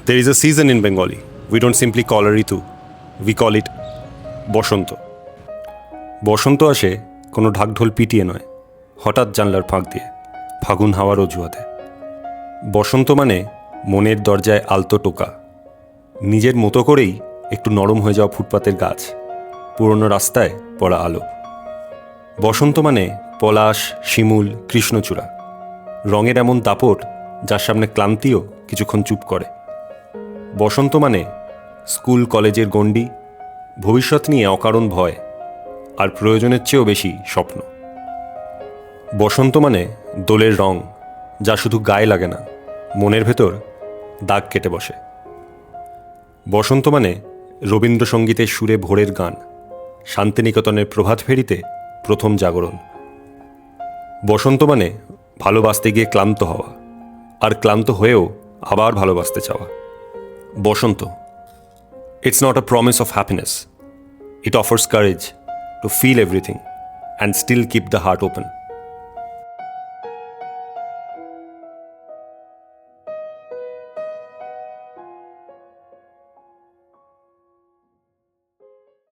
There is a season in Bengali. We don't simply call a ritu. We call it বসন্ত। বসন্ত আসে কোনো ঢাকঢোল পিটিয়ে নয়, হঠাৎ জানলার ফাঁক দিয়ে, ফাগুন হাওয়ার অজুহাতে। বসন্ত মানে মনের দরজায় আলতো টোকা, নিজের মতো করেই একটু নরম হয়ে যাওয়া ফুটপাতের গাছ, পুরনো রাস্তায় পড়া আলো। বসন্ত মানে পলাশ, শিমুল, কৃষ্ণচূড়া, রঙের এমন দাপট যার সামনে ক্লান্তিও কিছুক্ষণ চুপ করে। বসন্ত মানে স্কুল কলেজের গণ্ডি, ভবিষ্যৎ নিয়ে অকারণ ভয়, আর প্রয়োজনের চেয়েও বেশি স্বপ্ন। বসন্ত মানে দোলের রং, যা শুধু গায়ে লাগে না, মনের ভেতর দাগ কেটে বসে। বসন্ত মানে রবীন্দ্রসঙ্গীতের সুরে ভোরের গান, শান্তিনিকেতনের প্রভাত ফেরিতে প্রথম জাগরণ। বসন্ত মানে ভালোবাসতে গিয়ে ক্লান্ত হওয়া, আর ক্লান্ত হয়েও আবার ভালোবাসতে চাওয়া। বসন্ত, it's not a promise of happiness. It offers courage to feel everything and still keep the heart open.